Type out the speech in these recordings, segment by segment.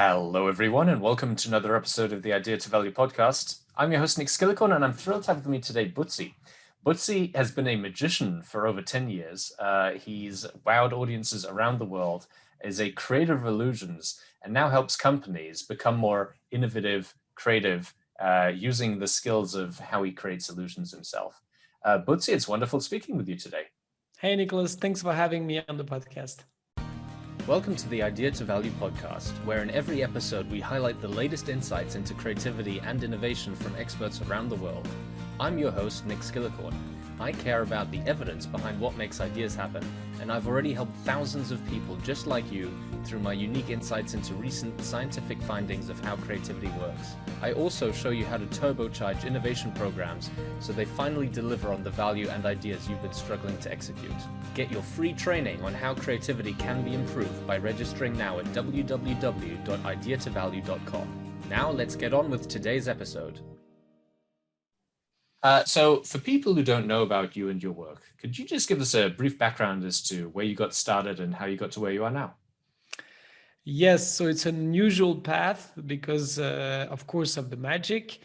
Hello, everyone, and welcome to another episode of the Idea to Value podcast. I'm your host, Nick Skillicorn, and I'm thrilled to have with me today Butzi. Butzi has been a magician for over 10 years. He's wowed audiences around the world, is a creator of illusions, and now helps companies become more innovative, creative, using the skills of how he creates illusions himself. Butzi, it's wonderful speaking with you today. Hey, Nicholas. Thanks for having me on the podcast. Welcome to the Idea to Value podcast, where in every episode we highlight the latest insights into creativity and innovation from experts around the world. I'm your host, Nick Skillicorn. I care about the evidence behind what makes ideas happen, and I've already helped thousands of people just like you through my unique insights into recent scientific findings of how creativity works. I also show you how to turbocharge innovation programs so they finally deliver on the value and ideas you've been struggling to execute. Get your free training on how creativity can be improved by registering now at www.ideatovalue.com. Now let's get on with today's episode. So for people who don't know about you and your work, could you just give us a brief background as to where you got started and how you got to where you are now? Yes, so it's an unusual path because, of course, of the magic.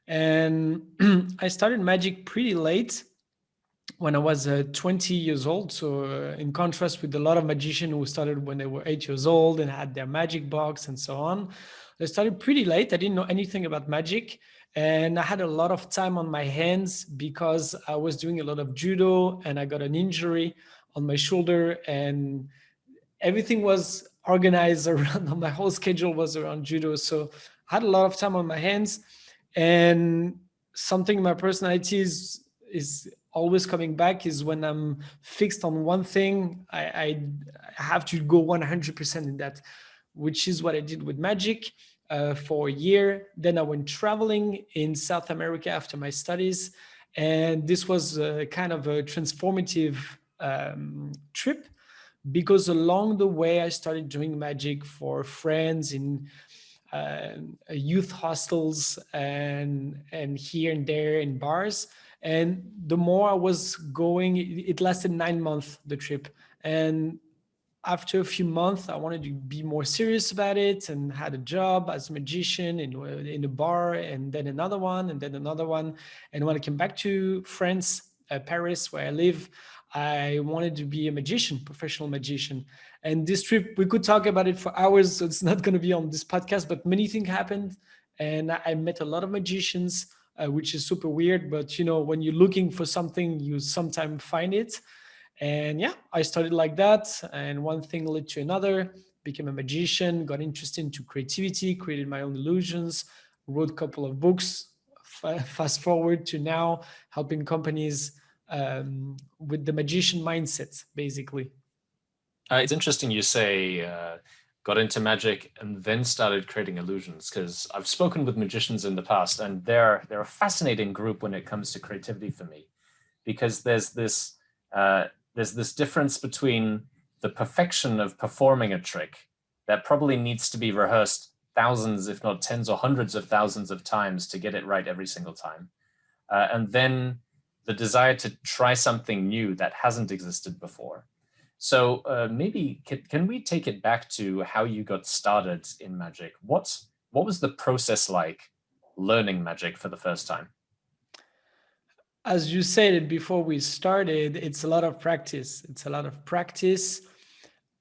And I started magic pretty late when I was 20 years old. So in contrast with a lot of magicians who started when they were 8 years old and had their magic box and so on, I started pretty late. I didn't know anything about magic. And I had a lot of time on my hands because I was doing a lot of judo and I got an injury on my shoulder, and everything was organized around, my whole schedule was around judo. So I had a lot of time on my hands, and something in my personality is always coming back is when I'm fixed on one thing, I have to go 100% in that, which is what I did with magic. For a year. Then I went traveling in South America after my studies. And this was kind of a transformative trip, because along the way, I started doing magic for friends in youth hostels and here and there in bars. And the more I was going, it lasted 9 months, the trip. And after a few months, I wanted to be more serious about it and had a job as a magician in a bar, and then another one, and then another one. And when I came back to France, Paris, where I live, I wanted to be a magician, professional magician. And this trip, we could talk about it for hours, so it's not going to be on this podcast, but many things happened. And I met a lot of magicians, which is super weird. But, you know, when you're looking for something, you sometimes find it. And yeah, I started like that. And one thing led to another, became a magician, got interested into creativity, created my own illusions, wrote a couple of books. Fast forward to now, helping companies with the magician mindset, basically. It's interesting you say got into magic and then started creating illusions, because I've spoken with magicians in the past, and they're a fascinating group when it comes to creativity for me, because there's this difference between the perfection of performing a trick that probably needs to be rehearsed thousands, if not tens or hundreds of thousands of times to get it right every single time. And then the desire to try something new that hasn't existed before. So maybe can we take it back to how you got started in magic? What was the process like learning magic for the first time? As you said it before we started, it's a lot of practice. It's a lot of practice.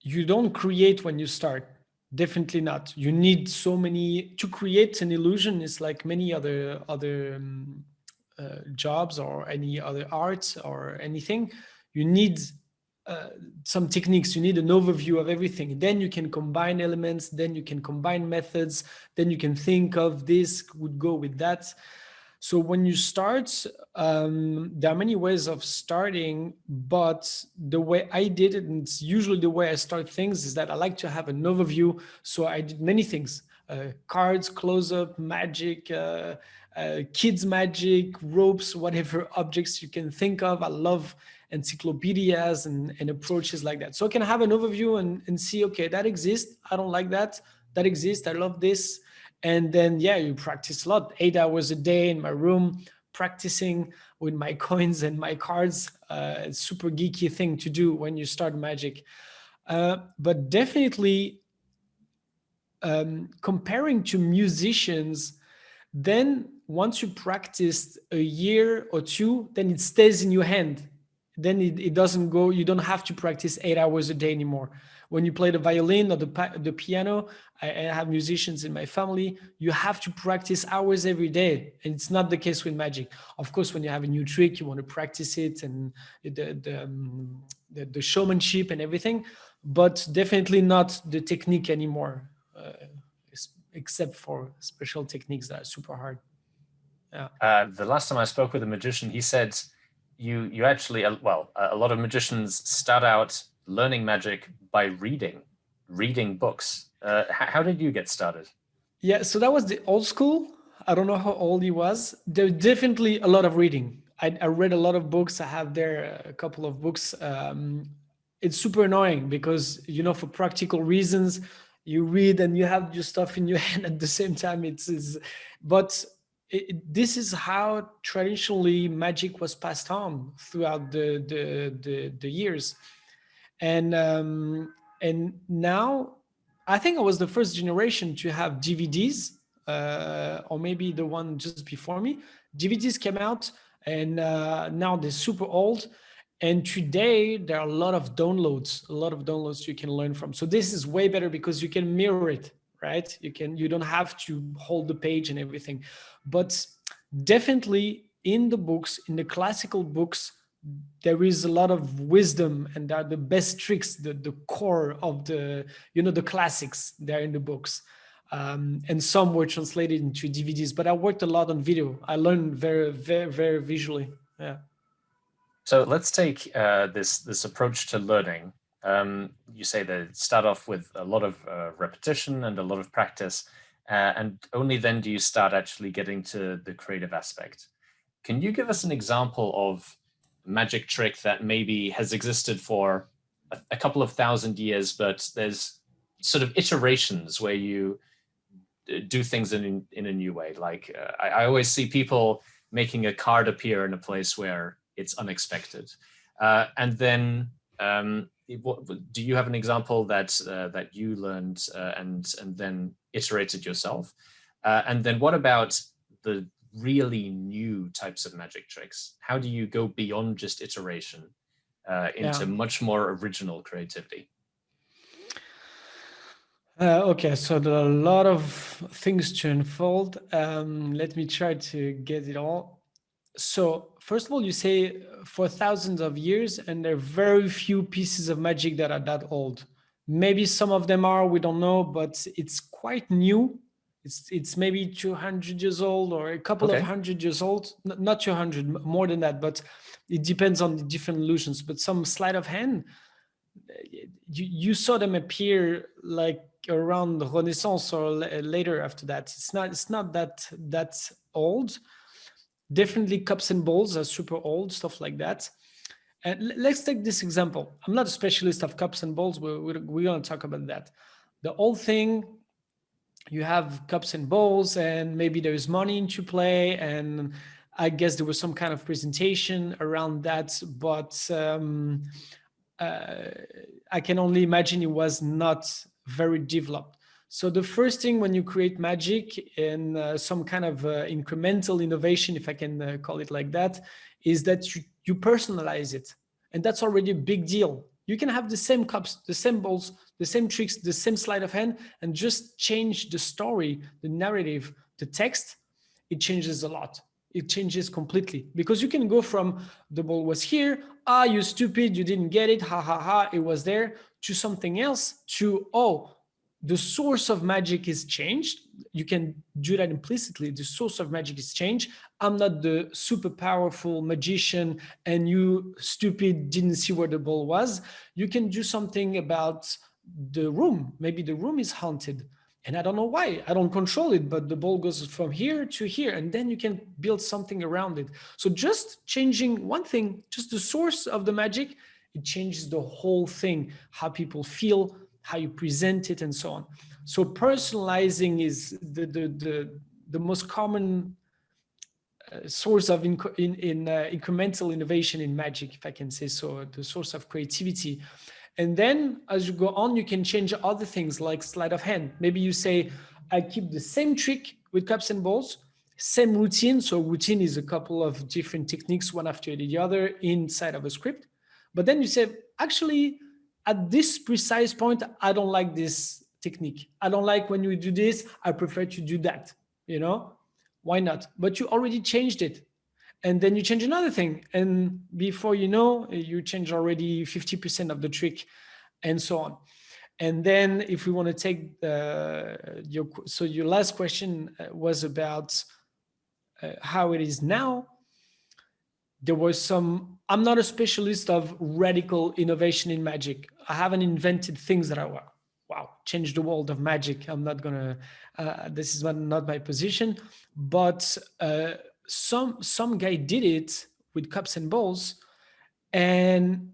You don't create when you start. Definitely not. You need so many to create an illusion. Is like many other jobs or any other art or anything. You need some techniques. You need an overview of everything. Then you can combine elements. Then you can combine methods. Then you can think of this would go with that. So when you start, there are many ways of starting, but the way I did it, and it's usually the way I start things, is that I like to have an overview. So I did many things, cards, close-up, magic, kids magic, ropes, whatever objects you can think of. I love encyclopedias and approaches like that. So I can have an overview and see, okay, that exists. I don't like that. That exists. I love this. And then, yeah, you practice a lot, 8 hours a day in my room, practicing with my coins and my cards. It's super geeky thing to do when you start magic. But definitely comparing to musicians, then once you practiced a year or two, then it stays in your hand. Then it doesn't go, you don't have to practice 8 hours a day anymore. When you play the violin or the piano, I have musicians in my family, you have to practice hours every day. And it's not the case with magic. Of course, when you have a new trick, you want to practice it and the showmanship and everything, but definitely not the technique anymore, except for special techniques that are super hard. Yeah. The last time I spoke with a magician, he said you actually, well, a lot of magicians start out learning magic by reading books. How did you get started? Yeah, so that was the old school. I don't know how old he was. There's definitely a lot of reading. I read a lot of books. I have there a couple of books. It's super annoying because, for practical reasons, you read and you have your stuff in your hand at the same time. But this is how traditionally magic was passed on throughout the years. And now I think I was the first generation to have DVDs, or maybe the one just before me. DVDs came out, and now they're super old. And today there are a lot of downloads you can learn from. So this is way better because you can mirror it, right? You don't have to hold the page and everything. But definitely in the books, in the classical books, there is a lot of wisdom, and they are the best tricks, the core of the classics. They're in the books. And some were translated into DVDs, but I worked a lot on video. I learned very, very, very visually. Yeah. So let's take this approach to learning. You say that start off with a lot of repetition and a lot of practice, and only then do you start actually getting to the creative aspect. Can you give us an example of a magic trick that maybe has existed for a couple of thousand years, but there's sort of iterations where you do things in a new way? Like I always see people making a card appear in a place where it's unexpected, and then do you have an example that you learned and then iterated yourself? And then what about the really new types of magic tricks? How do you go beyond just iteration into much more original creativity? Okay, so there are a lot of things to unfold. Let me try to get it all. So first of all, you say for thousands of years, and there are very few pieces of magic that are that old. Maybe some of them are, we don't know, but it's quite new. It's maybe 200 years old or a couple of Okay. 100 years old. Not 200, more than that, but it depends on the different illusions. But some sleight of hand, you saw them appear like around the Renaissance or later after that. It's not that old. Definitely cups and bowls are super old, stuff like that. And let's take this example. I'm not a specialist of cups and bowls. We're going to talk about that. The old thing, you have cups and bowls, and maybe there's money into play, and I guess there was some kind of presentation around that, but I can only imagine it was not very developed. So the first thing when you create magic and some kind of incremental innovation, if I can call it like that, is that you personalize it. And that's already a big deal. You can have the same cups, the same bowls, the same tricks, the same sleight of hand, and just change the story, the narrative, the text. It changes a lot. It changes completely, because you can go from the ball was here, you stupid, you didn't get it, ha ha ha, it was there, to something else, to the source of magic is changed. You can do that implicitly. The source of magic is changed. I'm not the super powerful magician and you stupid didn't see where the ball was. You can do something about the room. Maybe the room is haunted and I don't know why. I don't control it, but the ball goes from here to here, and then you can build something around it. So just changing one thing, just the source of the magic, it changes the whole thing, how people feel, how you present it, and so on. So personalizing is the most common source of incremental innovation in magic, if I can say so, the source of creativity. And then as you go on, you can change other things like sleight of hand. Maybe you say, I keep the same trick with cups and balls, same routine. So routine is a couple of different techniques, one after the other inside of a script. But then you say, actually, at this precise point, I don't like this technique. I don't like when you do this. I prefer to do that. You know, why not? But you already changed it. And then you change another thing. And before you know, you change already 50% of the trick and so on. And then if we want to take your last question was about how it is now. There was some, I'm not a specialist of radical innovation in magic. I haven't invented things that are, wow, change the world of magic. I'm not gonna, this is not my position, but some guy did it with cups and balls. And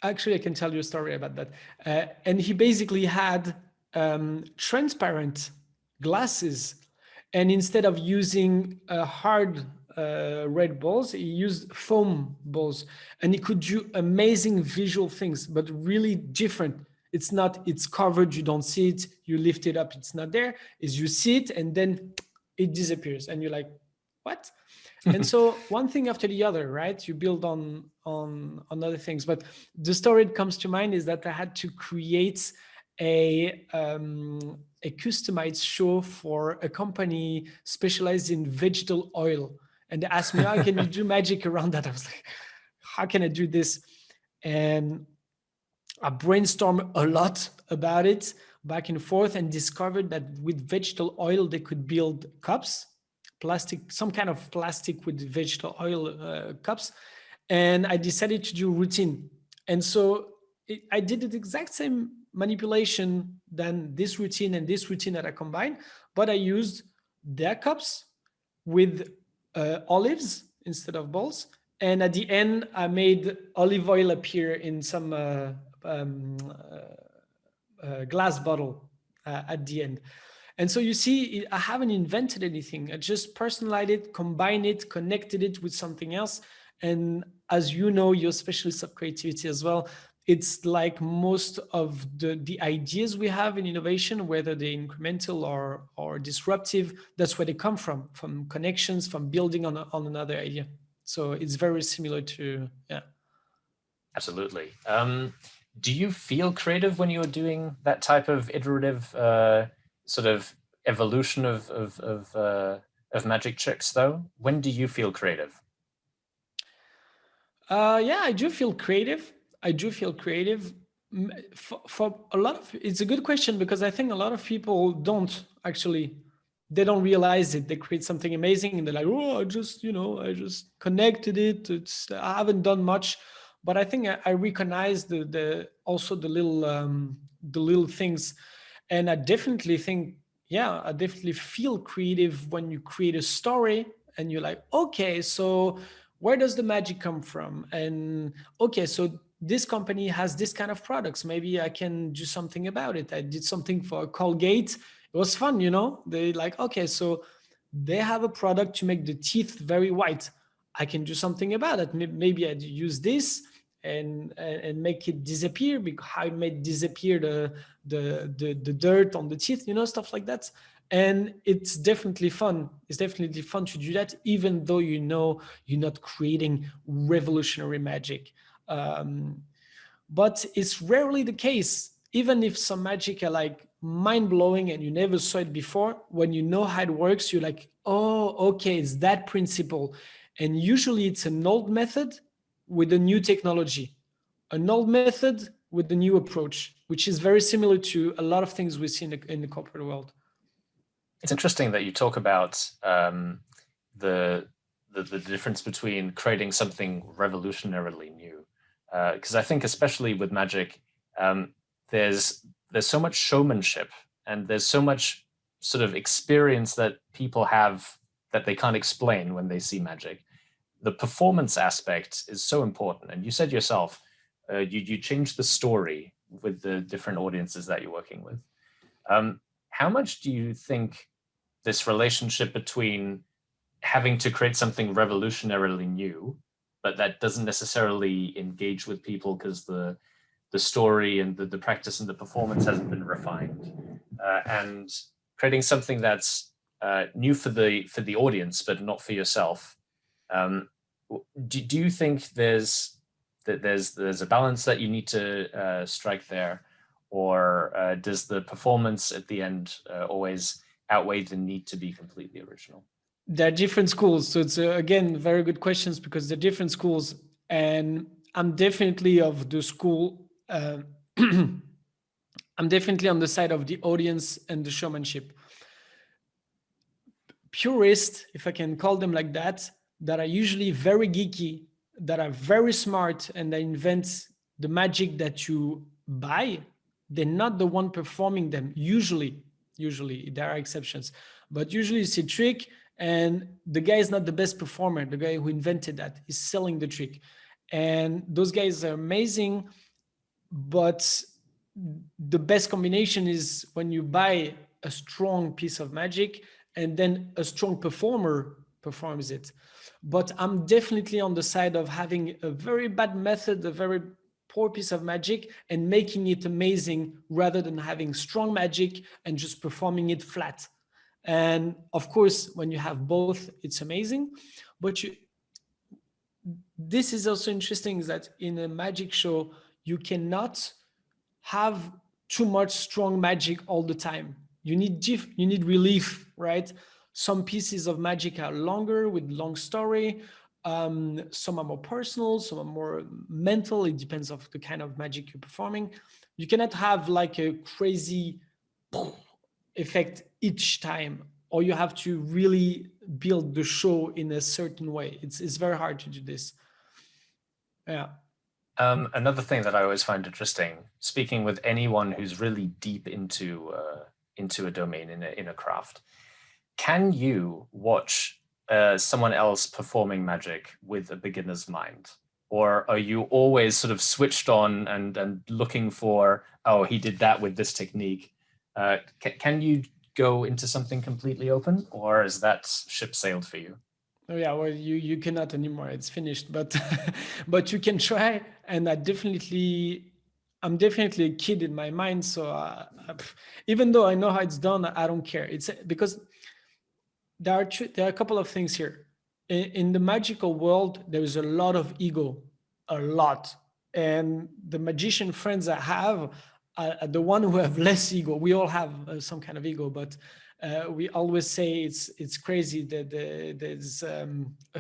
actually, I can tell you a story about that. And he basically had transparent glasses. And instead of using hard red balls, he used foam balls. And he could do amazing visual things, but really different. It's not, it's covered, you don't see it, you lift it up, it's not there. Is you see it and then it disappears. And you're like, what? And so one thing after the other, right? You build on other things. But the story that comes to mind is that I had to create a customized show for a company specialized in vegetable oil. And they asked me, how can you do magic around that? I was like, how can I do this? And I brainstormed a lot about it back and forth and discovered that with vegetable oil, they could build cups, plastic, some kind of plastic with vegetable oil cups. And I decided to do routine. And so I did the exact same manipulation than this routine and this routine that I combined, but I used their cups with olives instead of balls. And at the end, I made olive oil appear in some um, glass bottle at the end. And so you see, I haven't invented anything. I just personalized it, combined it, connected it with something else. And as you know, you're a specialist of creativity as well. It's like most of the ideas we have in innovation, whether they're incremental or disruptive, that's where they come from connections, from building on another idea. So it's very similar to, yeah. Absolutely. Do you feel creative when you're doing that type of iterative sort of evolution of magic tricks, though? When do you feel creative? Yeah, I do feel creative. I do feel creative. For a lot of, it's a good question because I think a lot of people don't actually, they don't realize it. They create something amazing and they're like, oh, I just connected it. I haven't done much, but I think I recognize the also the little things, and I definitely think, yeah, I definitely feel creative when you create a story and you're like, okay, so where does the magic come from? And okay, so this company has this kind of products. Maybe I can do something about it. I did something for Colgate. It was fun, They like, okay, so they have a product to make the teeth very white. I can do something about it. Maybe I use this and make it disappear, because how it made disappear the dirt on the teeth, stuff like that. And it's definitely fun. It's definitely fun to do that, even though you're not creating revolutionary magic. But it's rarely the case. Even if some magic are like mind blowing and you never saw it before, when you know how it works, you're like, oh, okay, it's that principle. And usually it's an old method with a new technology, an old method with a new approach, which is very similar to a lot of things we see in the corporate world. It's interesting that you talk about the, the difference between creating something revolutionarily new, because I think especially with magic, there's so much showmanship and there's so much sort of experience that people have that they can't explain when they see magic. The performance aspect is so important, and you said yourself, you change the story with the different audiences that you're working with. How much do you think this relationship between having to create something revolutionarily new, but that doesn't necessarily engage with people because the story and the practice and the performance hasn't been refined. And creating something that's new for the audience, but not for yourself. Um, do you think there's a balance that you need to strike there, or does the performance at the end always outweigh the need to be completely original? There are different schools. So it's again very good questions because they're different schools, and I'm definitely of the school. I'm definitely on the side of the audience and the showmanship. Purists, if I can call them like that are usually very geeky, that are very smart, and they invent the magic that you buy. They're not the one performing them. Usually there are exceptions, but usually it's a trick, and the guy is not the best performer. The guy who invented that is selling the trick, and those guys are amazing. But the best combination is when you buy a strong piece of magic and then a strong performer performs it. But I'm definitely on the side of having a very bad method, a very poor piece of magic, and making it amazing rather than having strong magic and just performing it flat. And of course, when you have both, it's amazing. But this is also interesting, is that in a magic show, you cannot have too much strong magic all the time. You need relief, right? Some pieces of magic are longer with long story. Some are more personal, some are more mental. It depends of the kind of magic you're performing. You cannot have like a crazy effect each time, or you have to really build the show in a certain way. It's very hard to do this. Yeah. Another thing that I always find interesting, speaking with anyone who's really deep into a domain in a craft, can you watch someone else performing magic with a beginner's mind, or are you always sort of switched on and looking for, oh, he did that with this technique? Can you go into something completely open, or is that ship sailed for you? Oh yeah, well, you cannot anymore. It's finished. But but you can try. And I'm definitely a kid in my mind. So even though I know how it's done, I don't care. It's because there are a couple of things here. In the magical world, there is a lot of ego, a lot. And the magician friends I have are the one who have less ego. We all have some kind of ego, but we always say it's crazy that there's a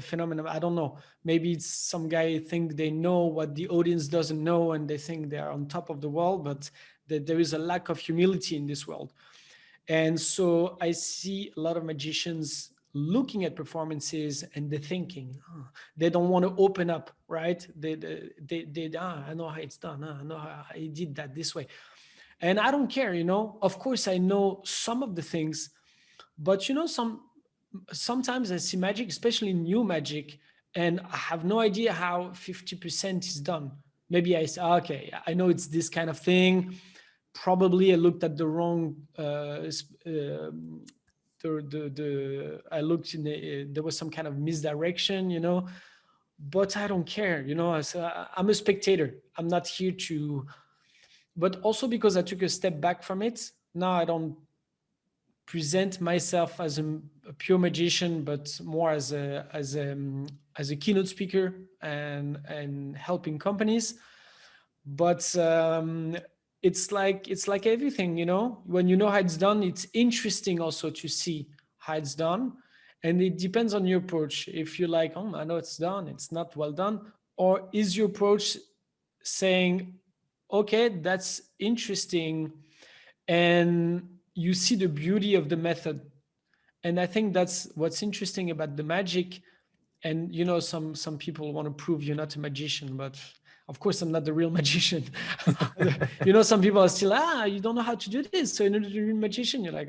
phenomenon. I don't know. Maybe it's some guy think they know what the audience doesn't know, and they think they are on top of the world, but that there is a lack of humility in this world. And so I see a lot of magicians looking at performances and they're thinking, oh, they don't want to open up, right? I know how it's done. I know how I did that this way. And I don't care, Of course, I know some of the things, but sometimes I see magic, especially new magic, and I have no idea how 50% is done. Maybe I say, okay, I know it's this kind of thing. Probably I looked at the wrong I looked in there was some kind of misdirection, but I don't care, I'm a spectator. I'm not here to, but also because I took a step back from it, now I don't present myself as a pure magician, but more as a keynote speaker and helping companies. But it's like everything, when you know how it's done, it's interesting also to see how it's done. And it depends on your approach. If you're like, oh, I know it's done, it's not well done, or is your approach saying, okay, that's interesting, and you see the beauty of the method. And I think that's what's interesting about the magic. And some people want to prove you're not a magician, but of course I'm not the real magician. Some people are still, you don't know how to do this, so you're not a real magician. You're like,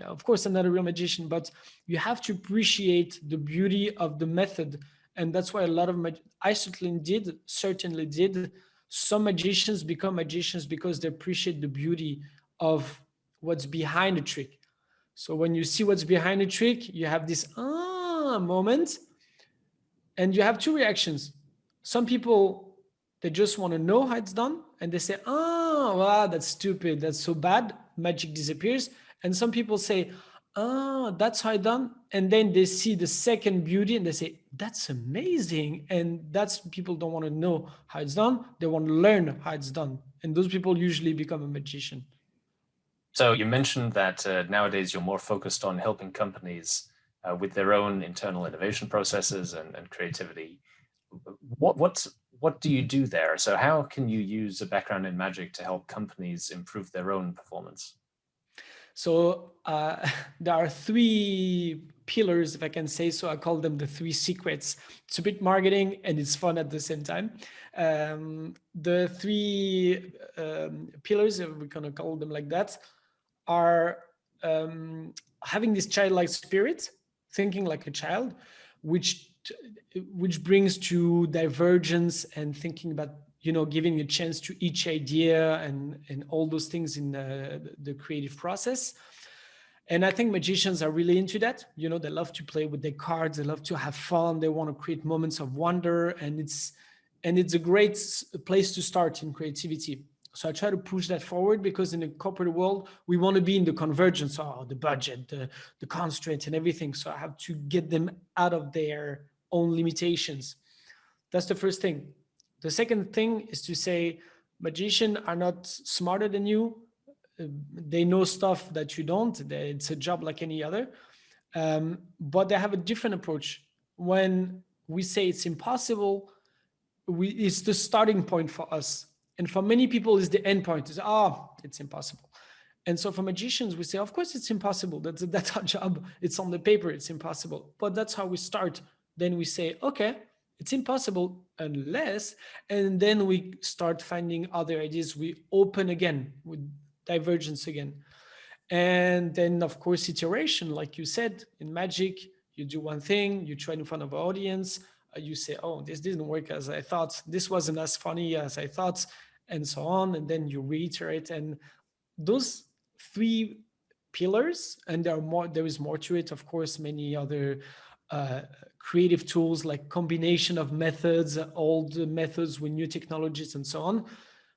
of course I'm not a real magician, but you have to appreciate the beauty of the method. And that's why a lot of I certainly did. Some magicians become magicians because they appreciate the beauty of what's behind the trick. So when you see what's behind the trick, you have this moment, and you have two reactions. Some people, they just want to know how it's done, and they say, oh, wow, that's stupid, that's so bad, magic disappears. And some people say, oh, that's how it's done, and then they see the second beauty and they say, that's amazing. And that's, people don't want to know how it's done, they want to learn how it's done, and those people usually become a magician. So you mentioned that nowadays you're more focused on helping companies with their own internal innovation processes and creativity. What do you do there? So how can you use a background in magic to help companies improve their own performance? So there are three pillars, if I can say so. I call them the three secrets. It's a bit marketing and it's fun at the same time. The three pillars, if we're going to call them like that, are having this childlike spirit, thinking like a child, which which brings to divergence and thinking about, giving a chance to each idea and all those things in the creative process. And I think magicians are really into that. They love to play with their cards, they love to have fun, they want to create moments of wonder, and it's a great place to start in creativity. So I try to push that forward, because in the corporate world, we want to be in the convergence, the budget, the constraints and everything. So I have to get them out of their own limitations. That's the first thing. The second thing is to say magicians are not smarter than you. They know stuff that you don't. It's a job like any other. But they have a different approach. When we say it's impossible, it's the starting point for us. And for many people, it's the end point. It's impossible. And so for magicians, we say, of course, it's impossible. That's our job. It's on the paper. It's impossible. But that's how we start. Then we say, okay, it's impossible unless, and then we start finding other ideas. We open again with divergence again. And then, of course, iteration, like you said, in magic, you do one thing, you try in front of an audience, you say, oh, this didn't work as I thought, this wasn't as funny as I thought, and so on. And then you reiterate. And those three pillars, and there is more to it, of course, many other creative tools like combination of methods, old methods with new technologies and so on.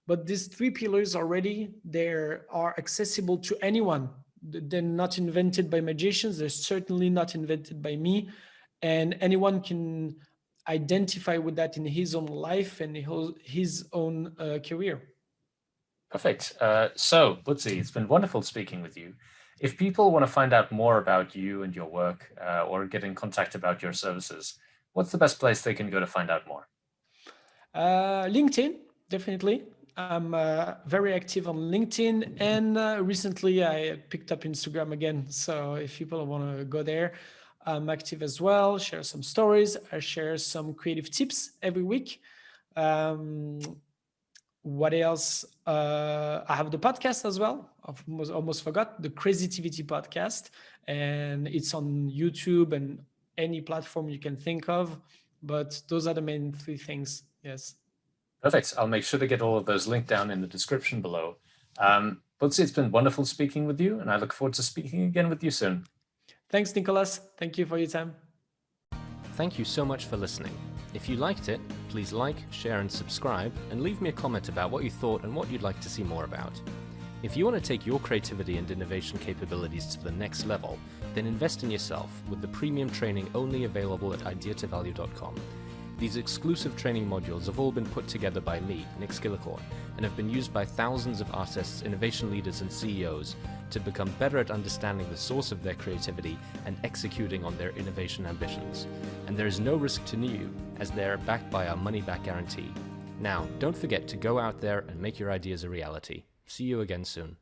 But these three pillars already, they are accessible to anyone. They're not invented by magicians. They're certainly not invented by me. And anyone can identify with that in his own life and his own career. Perfect. So, Butzi, it's been wonderful speaking with you. If people want to find out more about you and your work or get in contact about your services, what's the best place they can go to find out more? LinkedIn, definitely. I'm very active on LinkedIn, and recently I picked up Instagram again. So if people want to go there, I'm active as well. Share some stories. I share some creative tips every week. What else? I have the podcast as well. I almost forgot the Crazytivity podcast, and it's on YouTube and any platform you can think of. But those are the main three things. Yes. Perfect. I'll make sure to get all of those linked down in the description below. Butzi, it's been wonderful speaking with you, and I look forward to speaking again with you soon. Thanks, Nicholas. Thank you for your time. Thank you so much for listening. If you liked it, please like, share and subscribe, and leave me a comment about what you thought and what you'd like to see more about. If you want to take your creativity and innovation capabilities to the next level, then invest in yourself with the premium training only available at ideatovalue.com. These exclusive training modules have all been put together by me, Nick Skillicorn, and have been used by thousands of artists, innovation leaders and CEOs to become better at understanding the source of their creativity and executing on their innovation ambitions. And there is no risk to you, as they're backed by our money-back guarantee. Now, don't forget to go out there and make your ideas a reality. See you again soon.